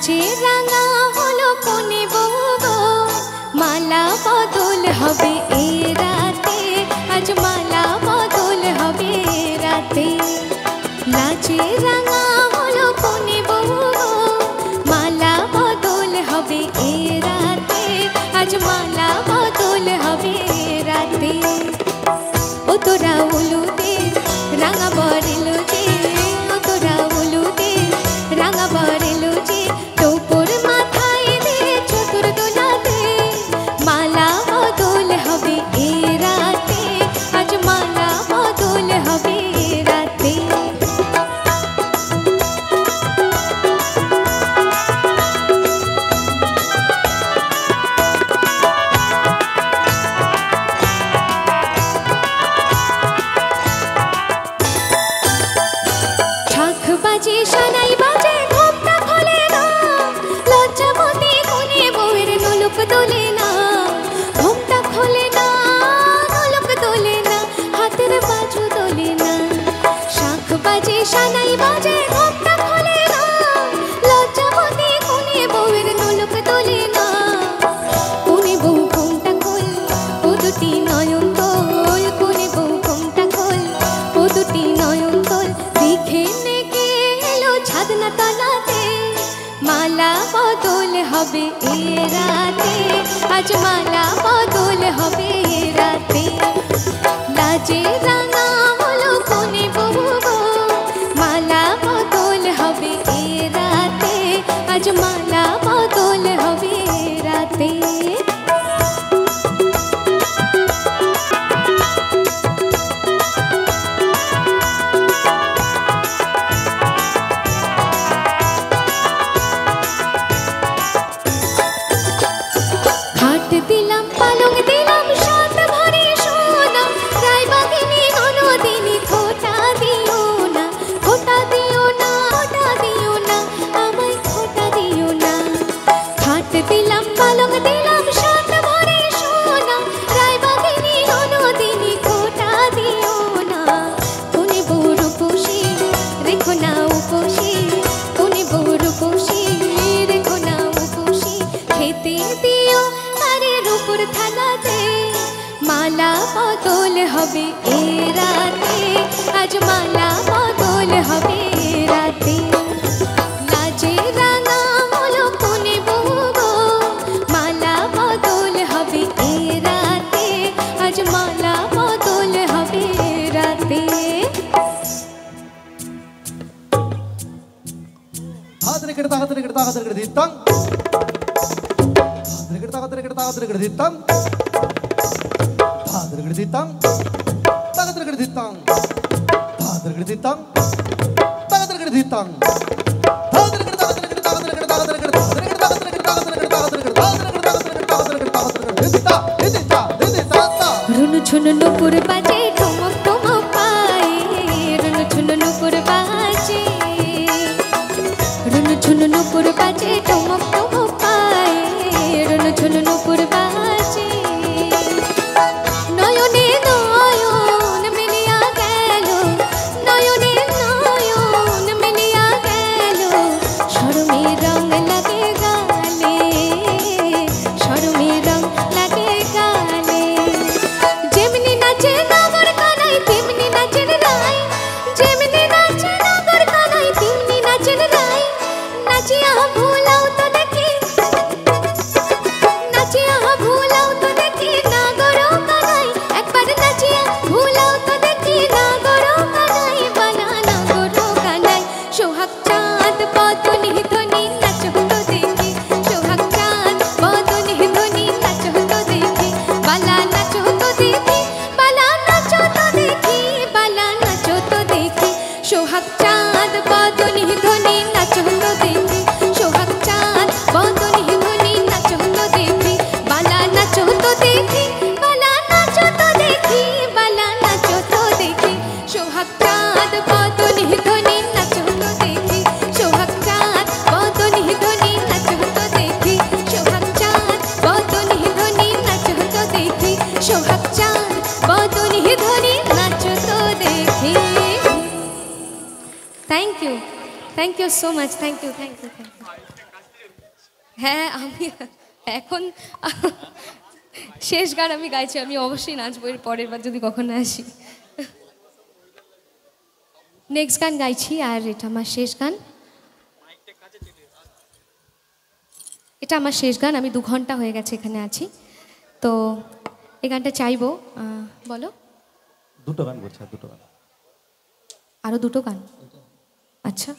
লাজে রাঙা হলো কোনে বউ, মালা বদল হবে এই রাতে, আজ মালা বদল হবে রাতে। লাজে রাঙা হলো কোনে বউ, মালা বদল হবে এই রাতে, আজ মালা বদল হবে রাতে। ও তোরা উলুতে রাঙা বরেলো যে, ও তোরা উলুতে রাঙা বরেলো যে, টোপর মাথায় দিয়ে চতুর দোলাতে, মালা বদল হবে এ রাতে, আজ মালা বদল হবে রাতে। ঢাক বাজে সানাই বাজে ঘোমটা খোলে না, লজ্জাবতী কোনে বউয়ের নোলক দোলে না, ঘোমটা খোলে না নোলক দোলে না, হাতের বাজু দোলে না। শাঁখ বাজে সানাই বাজে ঘোমটা খোলে না, লজ্জাবতী কোনে বউয়ের নোলক দোলে না। কোনে বউ ঘোমটা খোল, ও দুটি নয়ন তোল, কোনে বউ ঘোমটা খোল, ও দুটি নয়ন তোল, দেখে নেকে এলো ছাদনা তলাতে, মালা বদল হবে এ রাতে, আজ মালা বদল হবে এ রাতে। লাজে রাঙা হলো কোনে বউ গো, মালা বদল হবে এ রাতে, আজ মালা বদল হবে এ রাতে। খাট দিলাম পালং দিলাম সাত ভরি সোনা, রায়বাগিনী ননদিনী খোটা দিও না, খোটা দিও না, খোটা দিও না, আমায় খোটা দিও না। খাট দিলাম পালং দিলাম সাত ভরি সোনা, রায়বাগিনী ননদিনী খোটা দিও না। কোনে বউ রূপসী রেখো না উপসী, কোনে বউ রূপসী রেখো না উপসী, খেতে দিও রূপর থালাতে, মালা বদল হবে এ রাতে, আজ মালা বদল হবে রাতে। লাজে রাঙা হলো কোনে বউ গো, মালা বদল হবে এ রাতে, আজ মালা বদল হবে রাতে। হাতরে কেটে তাকাতরে কেটে তাকাতরে কেটে দিতাম, দিতাম ভাদর গড়ে দিতাম, তাগতর গড়ে দিতাম, ভাদর গড়ে দিতাম, তাগতর গড়ে দিতাম, ভাদর গড়ে তাগতর গড়ে তাগতর গড়ে তাগতর গড়ে তাগতর গড়ে তাগতর গড়ে তাগতর গড়ে তাগতর গড়ে তাগতর গড়ে তাগতর গড়ে তাগতর গড়ে দিতা দিতা দিতা তা। রুনু ঝুনু নুপুর বাজে ঠুমক ঠুমক পায়ে, রুনু ঝুনু নুপুর বাজে, রুনু ঝুনু নুপুর বাজে ঠুমক ঠুমক পায়ে, রুনু ঝুনু নুপুর বাজে। নয়নে নয়ন মিলিয়া গেল, নয়নে নয়ন মিলিয়া গেল, শরমে রং লাগে গালে, শরমে রং লাগে গালে। যেমনি নাচে নগর কানাই তেমনি নাচেন রাই, যেমনি নাচে নগর কানাই তেমনি নাচেন রাই। নাচিয়া ভুলাও তো দেখি, নাচিয়া ভুলাও তো দেখি নগর কানাই, একবার নাচিয়া ভুলাও তো দেখি নগর কানাই, বালা নগর কানাই। সোহাগ চাঁদ বদনি ধ্বনি নাচ হতো দেখি, সোহাগ চাঁদ বদনি ধ্বনি নাচ হতো দেখি, বালা নাচ হতো দেখি, বালা নাচ হতো দেখি, বালা নাচ হতো দেখি। সোহাগ চাঁদ বদনি ধ্বনি নাচ হতো দেখি, সোহাগ চাঁদ বদনি ধ্বনি নাচ হতো দেখি, বালা নাচ হতো দেখি, বালা নাচ হতো দেখি, বালা নাচ হতো দেখি। সোহাগ চাঁদ বদনি ধ্বনি নাচ হতো দেখি, সোহাগ চাঁদ বদনি ধ্বনি নাচ হতো দেখি, সোহাগ চাঁদ বদনি ধ্বনি নাচ হতো দেখি, সোহাগ চাঁদ বদনি ধ্বনি নাচ হতো দেখি। Thank you so much. Thank you. হ্যাঁ আমি এখন শেষ গান আমি গাইছি, আমি অবশ্যই নাচবো এর পরের বার যদি কখনো আসি। নেক্সট গান গাইছি আর এটা আমার শেষ গান। এটা আমার শেষ গান, আমি 2 ঘন্টা হয়ে গেছে এখানে আছি, তো এই গানটা চাইবো। বলো। দুটো গান বলছে, দুটো গান, আরও 2টো গান, আচ্ছা।